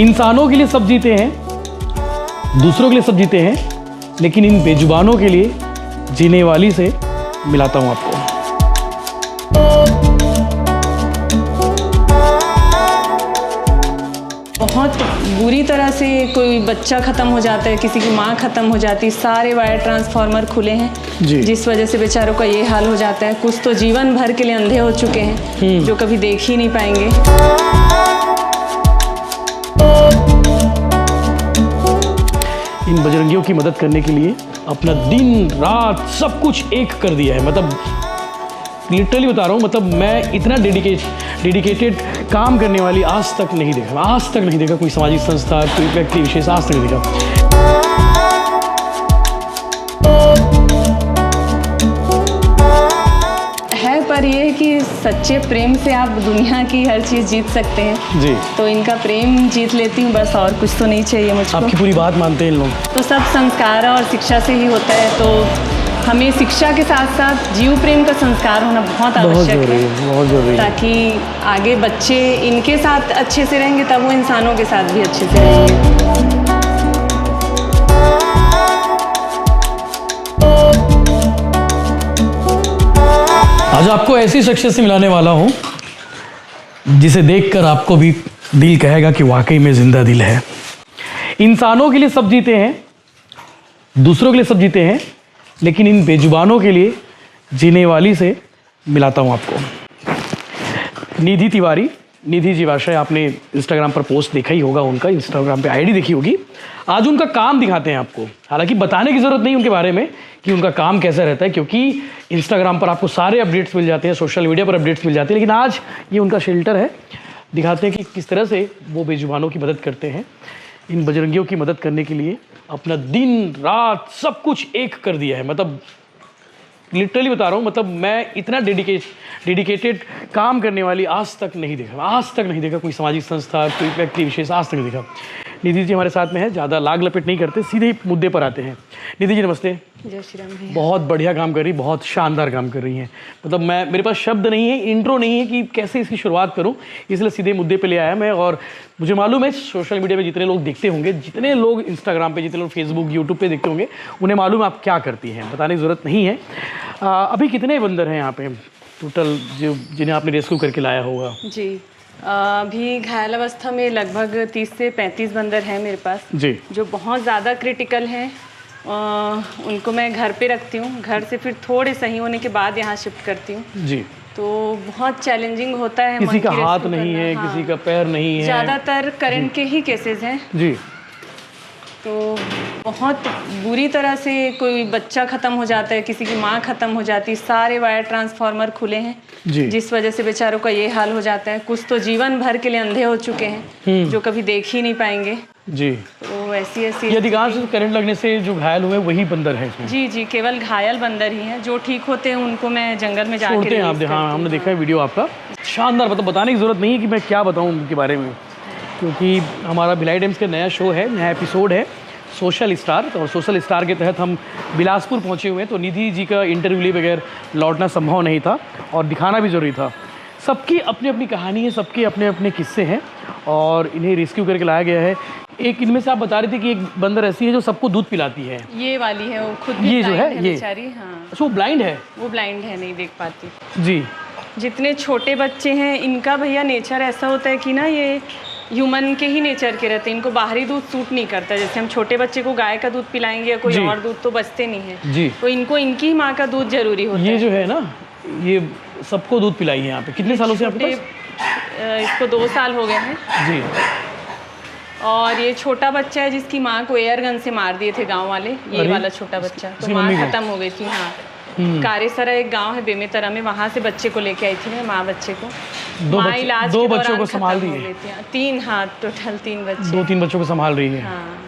इंसानों के लिए सब जीते हैं, दूसरों के लिए सब जीते हैं, लेकिन इन बेजुबानों के लिए जीने वाली से मिलाता हूं आपको। बहुत बुरी तरह से कोई बच्चा ख़त्म हो जाता है, किसी की माँ ख़त्म हो जाती है, सारे वायर ट्रांसफार्मर खुले हैं जी। जिस वजह से बेचारों का ये हाल हो जाता है। कुछ तो जीवन भर के लिए अंधे हो चुके हैं जो कभी देख ही नहीं पाएंगे। इन बजरंगियों की मदद करने के लिए अपना दिन रात सब कुछ एक कर दिया है। मतलब लिटरली बता रहा हूँ, मतलब मैं इतना डेडिकेटेड काम करने वाली आज तक नहीं देखा कोई सामाजिक संस्था, कोई व्यक्ति विशेष आज तक नहीं देखा। है पर ये है कि सच्चे प्रेम से आप दुनिया की हर चीज़ जीत सकते हैं जी। तो इनका प्रेम जीत लेती हूँ बस, और कुछ तो नहीं चाहिए मुझको। आपकी पूरी बात मानते हैं इन लोग। तो सब संस्कार और शिक्षा से ही होता है, तो हमें शिक्षा के साथ साथ जीव प्रेम का संस्कार होना बहुत आवश्यक है, बहुत जरूरी है, ताकि आगे बच्चे इनके साथ अच्छे से रहेंगे तब वो इंसानों के साथ भी अच्छे से रहेंगे। आज आपको ऐसी शख्सियत से मिलाने वाला हूँ जिसे देखकर आपको भी दिल कहेगा कि वाकई में जिंदा दिल है। इंसानों के लिए सब जीते हैं, दूसरों के लिए सब जीते हैं, लेकिन इन बेजुबानों के लिए जीने वाली से मिलाता हूँ आपको। निधि तिवारी, निधि जीवाशय, आपने इंस्टाग्राम पर पोस्ट देखा ही होगा, उनका इंस्टाग्राम पे आईडी देखी होगी। आज उनका काम दिखाते हैं आपको। हालांकि बताने की ज़रूरत नहीं उनके बारे में कि उनका काम कैसा रहता है, क्योंकि इंस्टाग्राम पर आपको सारे अपडेट्स मिल जाते हैं, सोशल मीडिया पर अपडेट्स मिल जाते हैं। लेकिन आज ये उनका शेल्टर है, दिखाते हैं कि किस तरह से वो बेजुबानों की मदद करते हैं। इन बजरंगियों की मदद करने के लिए अपना दिन रात सब कुछ एक कर दिया है। मतलब लिटरली बता रहा हूँ, मतलब मैं इतना डेडिकेटेड काम करने वाली आज तक नहीं देखा कोई सामाजिक संस्था, कोई व्यक्ति विशेष आज तक नहीं देखा। निधि जी हमारे साथ में है, ज़्यादा लाग लपेट नहीं करते, सीधे ही मुद्दे पर आते हैं। निधि जी नमस्ते। जय श्री राम भैया। बहुत बढ़िया काम कर रही, बहुत शानदार काम कर रही हैं। मतलब मेरे पास शब्द नहीं है, इंट्रो नहीं है कि कैसे इसकी शुरुआत करूं, इसलिए सीधे मुद्दे पे ले आया मैं। और मुझे मालूम है सोशल मीडिया पे जितने लोग देखते होंगे, जितने लोग इंस्टाग्राम पे, जितने लोग फेसबुक यूट्यूब पे देखते होंगे, उन्हें मालूम आप क्या करती हैं, बताने की ज़रूरत नहीं है। अभी कितने बंदर हैं यहाँ पे टोटल जो जिन्हें आपने रेस्क्यू करके लाया होगा? जी, अभी घायल अवस्था में लगभग 30 से 35 बंदर हैं मेरे पास जी। जो बहुत ज़्यादा क्रिटिकल हैं। उनको मैं घर पे रखती हूँ, घर से फिर थोड़े सही होने के बाद यहाँ शिफ्ट करती हूँ जी। तो बहुत चैलेंजिंग होता है। किसी का हाथ नहीं है, हाँ, किसी का पैर नहीं है, ज़्यादातर करंट के ही केसेस हैं जी। तो बहुत बुरी तरह से कोई बच्चा ख़त्म हो जाता है, किसी की माँ ख़त्म हो जाती है, सारे वायर ट्रांसफार्मर खुले हैं जी। जिस वजह से बेचारों का ये हाल हो जाता है। कुछ तो जीवन भर के लिए अंधे हो चुके हैं जो कभी देख ही नहीं पाएंगे जी। तो ऐसी ये अधिकांश करंट लगने से जो घायल हुए वही बंदर हैं इसमें? जी जी, केवल घायल बंदर ही हैं। जो ठीक होते हैं उनको मैं जंगल में जाके छोड़ते हैं आप। हाँ, हमने देखा है वीडियो आपका, शानदार। मतलब बताने की ज़रूरत नहीं है कि मैं क्या बताऊँ उनके बारे में, क्योंकि हमारा भिलाई टाइम्स का नया शो है, नया एपिसोड है सोशल स्टार, और सोशल स्टार के तहत हम बिलासपुर पहुंचे हुए हैं। तो निधि जी का इंटरव्यू लिए बगैर लौटना संभव नहीं था और दिखाना भी ज़रूरी था। सबकी अपनी अपनी कहानी है, सबके अपने अपने किस्से हैं और इन्हें रेस्क्यू करके लाया गया है। एक इनमें से आप बता रहे थे कि एक बंदर ऐसी है जो सबको दूध पिलाती है। ये वाली है, वो खुद भी ये जो है ये बेचारी। हाँ, अच्छा, वो ब्लाइंड है? वो ब्लाइंड है, नहीं देख पाती जी। जितने छोटे बच्चे हैं इनका भैया नेचर ऐसा होता है कि ना ये ह्यूमन के ही नेचर के रहते हैं। इनको बाहरी दूध सूट नहीं करता। जैसे हम छोटे बच्चे को गाय का दूध पिलाएंगे या कोई और दूध तो बचते नहीं है जी। तो इनको इनकी ही माँ का दूध जरूरी होता है। ये जो है ना, ये सबको दूध पिलाई है यहाँ पे। कितने सालों से आपके पास? इसको 2 साल हो गए हैं जी। और ये छोटा बच्चा है जिसकी माँ को एयर गन से मार दिए थे गांव वाले। ये वाला छोटा बच्चा तो माँ खत्म हो गई थी। हाँ, कारेसरा एक गांव है बेमेतरा में, वहाँ से बच्चे को लेके आई थी मैं, माँ बच्चे को। माँ इलाज दो बच्चों को संभाल दिए? 3, हाँ टोटल 3 बच्चे। 2-3 बच्चों को संभाल रही है। हाँ,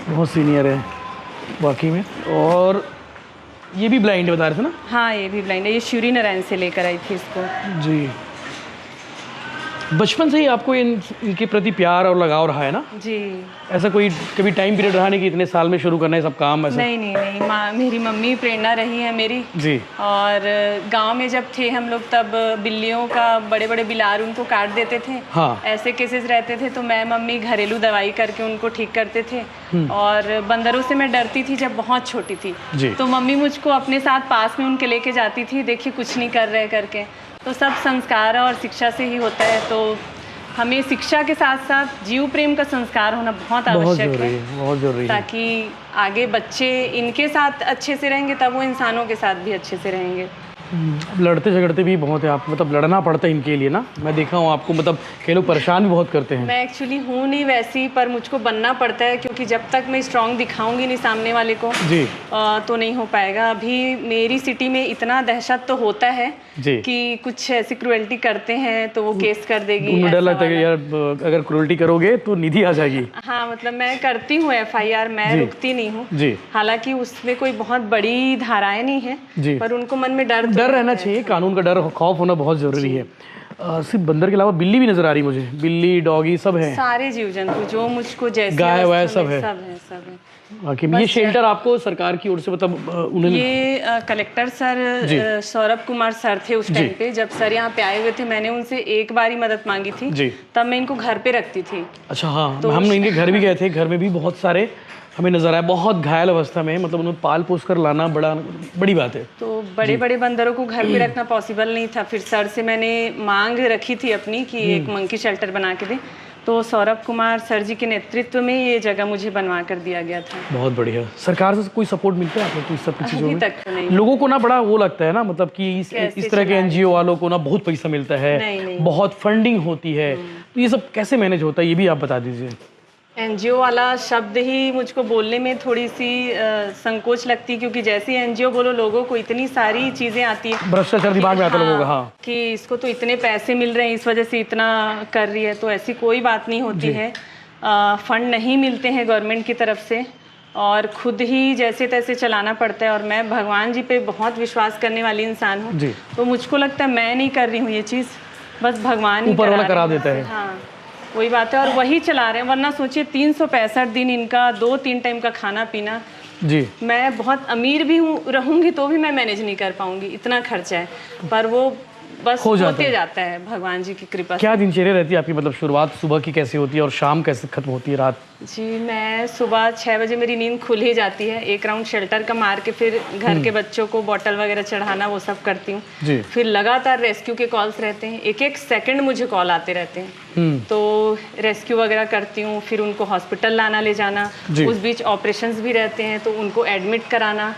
बहुत सीनियर है वाकई में। और ये भी ब्लाइंड बता रहे थे ना? हाँ, ये भी ब्लाइंड है। ये श्री नारायण से लेकर आई थी इसको। जी। बचपन से ही आपको इनके प्रति प्यार और लगाव रहा है ना? जी। ऐसा कोई कभी टाइम पीरियड रहा नहीं कि इतने साल में शुरू करना है सब काम ऐसा? नहीं नहीं नहीं, मेरी मम्मी प्रेरणा रही है मेरी जी। और गांव में जब थे हम लोग तब बिल्लियों का बड़े बड़े बिलार उनको काट देते थे। हाँ। ऐसे केसेस रहते थे तो मैं मम्मी घरेलू दवाई करके उनको ठीक करते थे। और बंदरों से मैं डरती थी जब बहुत छोटी थी जी। तो मम्मी मुझको अपने साथ पास में उनके लेके जाती थी, देखिए कुछ नहीं कर रहे करके। तो सब संस्कार और शिक्षा से ही होता है, तो हमें शिक्षा के साथ साथ जीव प्रेम का संस्कार होना बहुत आवश्यक है, बहुत जरूरी है, ताकि आगे बच्चे इनके साथ अच्छे से रहेंगे तब वो इंसानों के साथ भी अच्छे से रहेंगे। अब लड़ते झगड़ते भी बहुत है आप, मतलब लड़ना पड़ता है इनके लिए ना, मैं देखा हूँ आपको, मतलब कई लोग परेशान भी बहुत करते हैं। मैं एक्चुअली हूँ नहीं वैसी, पर मुझको बनना पड़ता है क्योंकि जब तक मैं स्ट्रांग दिखाऊंगी नहीं सामने वाले को जी तो नहीं हो पाएगा। अभी मेरी सिटी में इतना दहशत तो होता है जी कि कुछ ऐसी क्रुएल्टी करते हैं तो वो केस कर देगी। उन्हें डर लगता है कि यार अगर क्रूरल्टी करोगे तो निधि आ जाएगी। हाँ, मतलब मैं करती हूँ FIR, मैं रुकती नहीं हूँ जी। हालांकि उसमें कोई बहुत बड़ी धाराएं नहीं है जी। पर उनको मन में डर रहना चाहिए, कानून का डर खौफ होना बहुत जरूरी है। सिर्फ बंदर के अलावा बिल्ली भी नजर आ रही मुझे, बिल्ली डॉगी सब है, सारे जीव जंतु जो मुझको जैसे गाय वाय सब है। सब है। बाकी ये शेल्टर आपको सरकार की ओर से मतलब उन्होंने ये collector sir Saurabh Kumar sir थे उस टाइम पे, जब सर यहाँ पे आए हुए थे मैंने उनसे एक बार ही मदद मांगी थी जी। तब मैं इनको घर पे रखती थी। अच्छा हाँ, तो हम इनके घर भी गए थे, घर में भी बहुत सारे हमें नजर आया, बहुत घायल अवस्था में, मतलब उन्हें पाल पोस कर लाना बड़ी बात है। तो बड़े बड़े बंदरों को घर पे रखना पॉसिबल नहीं था, फिर सर से मैंने मांग रखी थी अपनी कि एक मंकी शेल्टर बना के दे, तो सौरभ कुमार सर जी के नेतृत्व में ये जगह मुझे बनवा कर दिया गया था। बहुत बढ़िया। सरकार से कोई सपोर्ट मिलता है आपको सब चीजों में? तक तो नहीं। लोगों को ना बड़ा वो लगता है ना, मतलब कि इस तरह के NGO वालों को ना बहुत पैसा मिलता है, बहुत फंडिंग होती है, तो ये सब कैसे मैनेज होता है ये भी आप बता दीजिए। NGO वाला शब्द ही मुझको बोलने में थोड़ी सी संकोच लगती है, क्योंकि जैसे NGO बोलो लोगों को इतनी सारी चीज़ें आती है, भ्रष्टाचार दिमाग में आता है लोगों का। हाँ, कि इसको तो इतने पैसे मिल रहे हैं इस वजह से इतना कर रही है, तो ऐसी कोई बात नहीं होती है। फंड नहीं मिलते हैं गवर्नमेंट की तरफ से और खुद ही जैसे तैसे चलाना पड़ता है। और मैं भगवान जी पे बहुत विश्वास करने वाली इंसान हूँ, तो मुझको लगता है मैं नहीं कर रही हूँ ये चीज़, बस भगवान ही ऊपर वाला करा देता है। हाँ, वही बात है, और वही चला रहे हैं। वरना सोचिए 365 दिन इनका 2-3 टाइम का खाना पीना जी। मैं बहुत अमीर भी हूँ, रहूँगी तो भी मैं मैनेज नहीं कर पाऊँगी, इतना खर्चा है, पर वो बस होते जाता है भगवान जी की कृपा। क्या दिनचर्या रहती है आपकी, मतलब शुरुआत सुबह की कैसे होती है और शाम कैसे खत्म होती है, रात? जी, मैं सुबह 6 बजे मेरी नींद खुल ही जाती है, एक राउंड शेल्टर का मार के फिर घर के बच्चों को बॉटल वगैरह चढ़ाना वो सब करती हूँ। फिर लगातार रेस्क्यू के कॉल्स रहते हैं, एक एक सेकंड मुझे कॉल आते रहते हैं, तो रेस्क्यू वगैरह करती हूँ, फिर उनको हॉस्पिटल लाना ले जाना, उस बीच ऑपरेशंस भी रहते हैं तो उनको एडमिट कराना,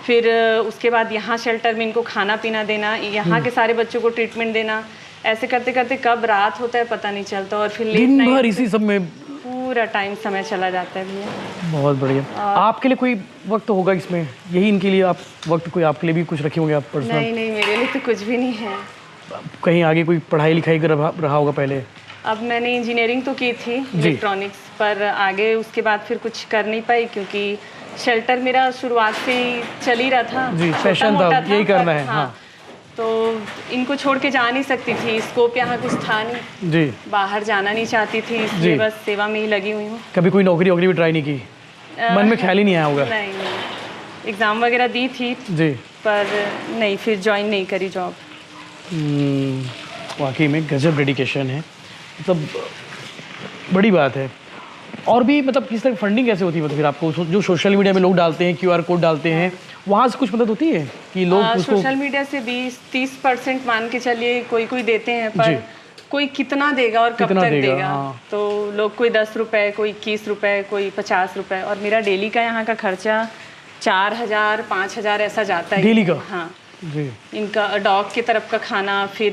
फिर उसके बाद यहाँ शेल्टर में इनको खाना पीना देना, यहाँ के सारे बच्चों को ट्रीटमेंट देना, ऐसे करते करते कब रात होता है पता नहीं चलता, और फिर दिन भर इसी सब में पूरा टाइम समय चला जाता है भैया। बहुत बढ़िया। आपके लिए कोई वक्त होगा इसमें, यही इनके लिए आप वक्त कोई आपके लिए भी कुछ रखे होंगे आप पर्सनल? नहीं नहीं, मेरे लिए तो कुछ भी नहीं है। कहीं आगे कोई पढ़ाई लिखाई कर रहा होगा पहले? अब मैंने इंजीनियरिंग तो की थी इलेक्ट्रॉनिक्स, पर आगे उसके बाद फिर कुछ कर नहीं पाई क्योंकि शेल्टर मेरा शुरुआत से ही चल ही रहा था जी, पैशन था, यही करना है। हाँ, तो इनको छोड़ के जा नहीं सकती थी, स्कोप यहाँ कुछ था नहीं जी, बाहर जाना नहीं चाहती थी, इसलिए बस सेवा में ही लगी हुई हूँ। कभी कोई नौकरी वोकरी भी ट्राई नहीं की? मन में ख्याल ही नहीं आया होगा? नहीं, एग्ज़ाम वगैरह दी थी जी, पर नहीं, फिर ज्वाइन नहीं करी जॉब। वाकई में गजब डेडिकेशन है, मतलब बड़ी बात है। और भी मतलब किस तरह फंडिंग कैसे होती है, मतलब फिर आपको जो सोशल मीडिया में लोग डालते हैं, QR कोड डालते हैं, वहाँ से कुछ मदद होती है कि लोग सोशल मीडिया से 20-30% मान के चलिए कोई देते हैं, पर कोई कितना देगा और कब तक देगा? तो लोग कोई 10 रुपये, कोई 21 रुपये, कोई 50 रुपये, और मेरा डेली का यहाँ का खर्चा 4000-5000 ऐसा जाता है डेली का। हाँ जी, इनका डॉग की तरफ का खाना, फिर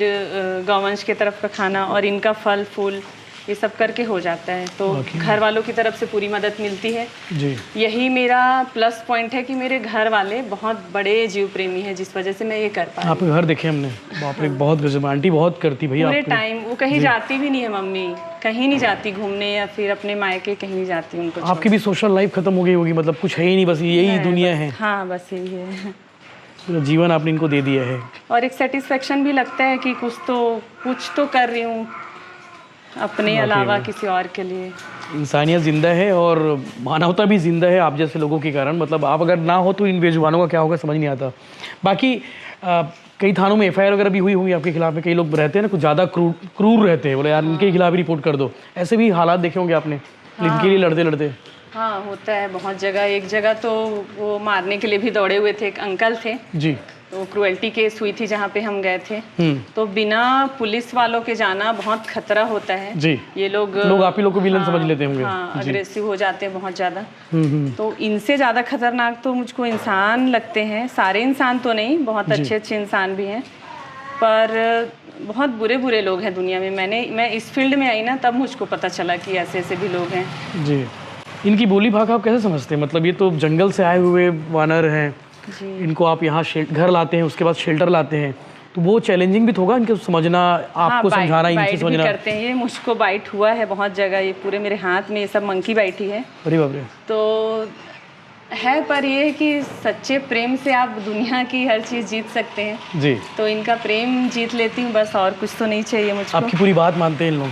गौवंश की तरफ का खाना, और इनका फल फूल, ये सब करके हो जाता है। तो घर वालों की तरफ से पूरी मदद मिलती है जी। यही मेरा प्लस पॉइंट है कि मेरे घर वाले बहुत बड़े जीव प्रेमी हैं, जिस वजह से मैं ये कर पा रही हूँ। आपके घर देखे हमने, बाप रे, बहुत गजब, आंटी बहुत करती भैया पूरे टाइम, वो कहीं जाती भी नहीं है, मम्मी कहीं नहीं जाती घूमने या फिर अपने मायके कहीं नहीं जाती उनको। आपकी भी सोशल लाइफ खत्म हो गई होगी, मतलब कुछ है ही नहीं, बस यही दुनिया है? हाँ, बस यही है, जीवन आपने इनको दे दिया है। और एक सेटिस्फेक्शन भी लगता है कि कुछ तो कर रही हूँ, अपने अलावा किसी और के लिए। इंसानियत ज़िंदा है और मानवता भी ज़िंदा है आप जैसे लोगों के कारण। मतलब आप अगर ना हो तो इन बेजुबानों का क्या होगा समझ नहीं आता। बाकी कई थानों में एफआईआर वगैरह भी हुई होंगी आपके खिलाफ में। कई लोग रहते हैं ना कुछ ज़्यादा क्रूर रहते हैं, बोले यार इनके खिलाफ ही रिपोर्ट कर दो। ऐसे भी हालात देखे होंगे आपने इनके लिए लड़ते लड़ते। हाँ होता है बहुत जगह। एक जगह तो वो मारने के लिए भी दौड़े हुए थे, एक अंकल थे जी, तो क्रुएल्टी केस हुई थी जहाँ पे हम गए थे। तो बिना पुलिस वालों के जाना बहुत खतरा होता है जी। ये लोग आप ही लोग को विलन समझ लेते होंगे। हाँ अग्रेसिव हो जाते हैं बहुत ज़्यादा। तो इनसे ज़्यादा खतरनाक तो मुझको इंसान लगते हैं। सारे इंसान तो नहीं, बहुत अच्छे अच्छे इंसान भी हैं, पर बहुत बुरे बुरे लोग हैं दुनिया में। मैं इस फील्ड में आई ना तब मुझको पता चला कि ऐसे ऐसे भी लोग हैं जी। इनकी बोली भाषा आप कैसे समझते हैं? मतलब ये तो जंगल से आए हुए वानर हैं, इनको आप यहाँ घर लाते हैं, उसके बाद शेल्टर लाते हैं, तो वो चैलेंजिंग भी तो होगा इनको समझना, आपको समझाना, इनसे समझना। करते हैं ये, मुझको बाइट हुआ है बहुत जगह, ये पूरे मेरे हाथ में ये सब मंकी बाइट ही है। अरे बाप रे। तो है, पर ये है कि सच्चे प्रेम से आप दुनिया की हर चीज़ जीत सकते हैं जी। तो इनका प्रेम जीत लेती हूँ बस, और कुछ तो नहीं चाहिए मुझको। आपकी पूरी बात मानते हैं इन लोग?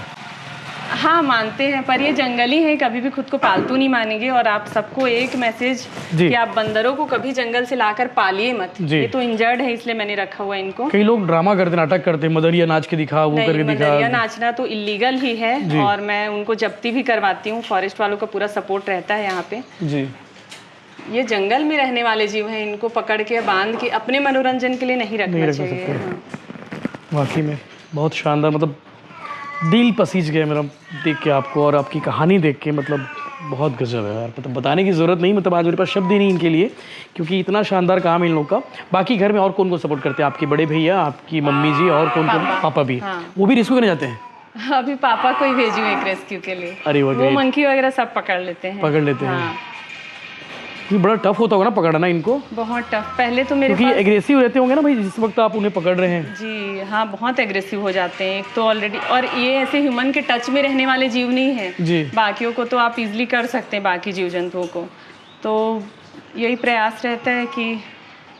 हाँ मानते हैं, पर ये जंगली है, कभी भी खुद को पालतू नहीं मानेंगे। और आप सबको एक मैसेज कि आप बंदरों को कभी जंगल से लाकर पालिए मत। ये तो इंजर्ड है इसलिए मैंने रखा हुआ है इनको। कई लोग ड्रामा करते, नाटक करते, मदरिया नाच के दिखा, वो करके दिखा। मदरिया नाचना तो इलीगल ही है और मैं उनको जब्ती भी करवाती हूँ। फॉरेस्ट वालों का पूरा सपोर्ट रहता है यहाँ पे जी। ये जंगल में रहने वाले जीव हैं, इनको पकड़ के बांध के अपने मनोरंजन के लिए नहीं रखना चाहिए। वाकई में बहुत शानदार, मतलब दिल पसीज गया मेरा देख के आपको और आपकी कहानी देख के। मतलब बहुत गजब है यार, मतलब बताने की ज़रूरत नहीं। मतलब आज मेरे पास शब्द ही नहीं इनके लिए, क्योंकि इतना शानदार काम है इन लोग का। बाकी घर में और कौन कौन सपोर्ट करते हैं? आपके बड़े भैया, आपकी मम्मी जी, और कौन कौन? पापा भी। वो भी रेस्क्यू करने जाते हैं? अभी पापा को ही भेजी हूँ एक रेस्क्यू के लिए। अरे वो मंकी वगैरह सब पकड़ लेते हैं। ये बड़ा टफ होता होगा ना पकड़ना इनको? बहुत टफ। पहले तो मेरे क्योंकि एग्रेसिव रहते होंगे ना भाई जिस वक्त आप उन्हें पकड़ रहे हैं। जी हाँ, बहुत एग्रेसिव हो जाते हैं एक तो ऑलरेडी। और ये ऐसे ह्यूमन के टच में रहने वाले जीव नहीं है जी। बाकियों को तो आप इजीली कर सकते हैं, बाकी जीव जंतुओं को। तो यही प्रयास रहता है कि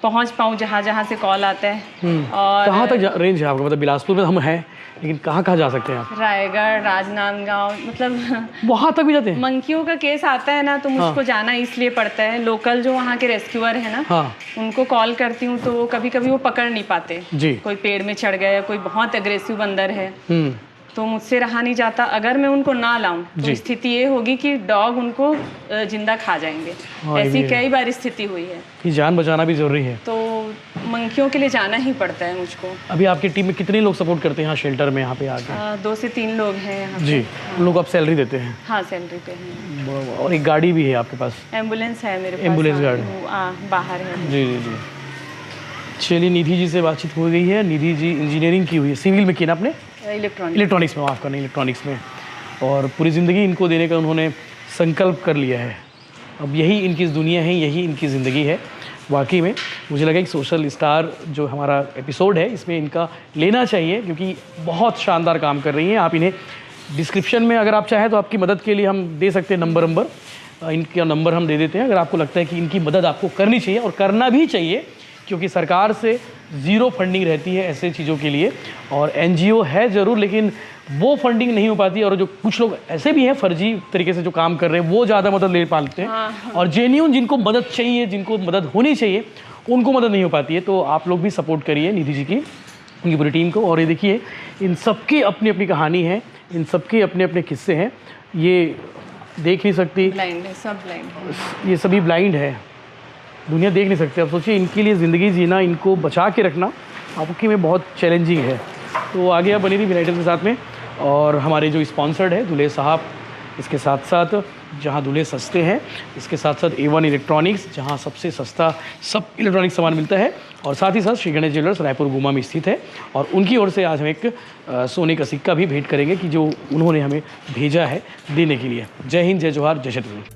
पहुंच पाऊँ जहाँ जहाँ से कॉल आता है। और कहाँ तक रेंज है आपका? मतलब बिलासपुर में हम हैं, लेकिन कहाँ कहाँ जा सकते हैं आप? रायगढ़, राजनांदगांव, मतलब वहाँ तक भी जाते हैं? मंकियों का केस आता है ना तो मुझको जाना इसलिए पड़ता है। लोकल जो वहाँ के रेस्क्यूअर है ना, उनको कॉल करती हूँ तो कभी कभी वो पकड़ नहीं पाते जी। कोई पेड़ में चढ़ गया, कोई बहुत एग्रेसिव बंदर है तो मुझसे रहा नहीं जाता। अगर मैं उनको ना लाऊं तो स्थिति ये होगी कि डॉग उनको जिंदा खा जाएंगे। ऐसी कई बार स्थिति हुई है कि जान बचाना भी जरूरी है, तो मंकियों के लिए जाना ही पड़ता है मुझको। अभी आपकी टीम में कितने लोग सपोर्ट करते हैं यहाँ शेल्टर में? यहाँ पे आके 2 से 3 लोग हैं यहाँ जी। उन लोग आप सैलरी देते हैं? हाँ सैलरी पे हैं। और एक गाड़ी भी है आपके पास? एम्बुलेंस है मेरे पास। एम्बुलेंस गाड़ी बाहर है जी जी जी। चलिए, निधि जी से बातचीत हो गई है। निधि जी इंजीनियरिंग की हुई है, सिविल में की ना आपने? इलेक्ट्रॉनिक्स में, माफ़ करना, इलेक्ट्रॉनिक्स में। और पूरी ज़िंदगी इनको देने का उन्होंने संकल्प कर लिया है। अब यही इनकी दुनिया है, यही इनकी ज़िंदगी है। वाकई में मुझे लगा कि सोशल स्टार जो हमारा एपिसोड है इसमें इनका लेना चाहिए, क्योंकि बहुत शानदार काम कर रही हैं। आप इन्हें डिस्क्रिप्शन में अगर आप चाहें तो आपकी मदद के लिए हम दे सकते हैं नंबर इनका नंबर हम दे देते हैं। अगर आपको लगता है कि इनकी मदद आपको करनी चाहिए और करना भी चाहिए, क्योंकि सरकार से ज़ीरो फंडिंग रहती है ऐसे चीज़ों के लिए। और एनजीओ है ज़रूर, लेकिन वो फंडिंग नहीं हो पाती। और जो कुछ लोग ऐसे भी हैं फर्जी तरीके से जो काम कर रहे हैं, वो ज़्यादा मदद ले पाते हैं। और जेन्युइन जिनको मदद चाहिए, जिनको मदद होनी चाहिए, उनको मदद नहीं हो पाती है। तो आप लोग भी सपोर्ट करिए निधि जी की, उनकी पूरी टीम को। और ये देखिए, इन सबकी अपनी अपनी कहानी है, इन सबके अपने अपने किस्से हैं। ये देख नहीं सकती, ब्लाइंड है, सब ब्लाइंड है, ये सभी ब्लाइंड है, दुनिया देख नहीं सकते। अब सोचिए, इनके लिए ज़िंदगी जीना, इनको बचा के रखना आपकी में बहुत चैलेंजिंग है। तो आगे आप बनी रही विनाइटल के साथ में। और हमारे जो स्पॉन्सर्ड है दुल्हे साहब, इसके साथ साथ जहां दूल्हे सस्ते हैं, इसके साथ साथ A1 इलेक्ट्रॉनिक्स, जहां सबसे सस्ता सब इलेक्ट्रॉनिक सामान मिलता है। और साथ ही साथ श्री गणेश ज्वेलर्स रायपुर गुमा में स्थित है। और उनकी ओर से आज हम एक सोने का सिक्का भी भेंट करेंगे कि जो उन्होंने हमें भेजा है देने के लिए। जय हिंद, जय जोहार, जय छत्रपति।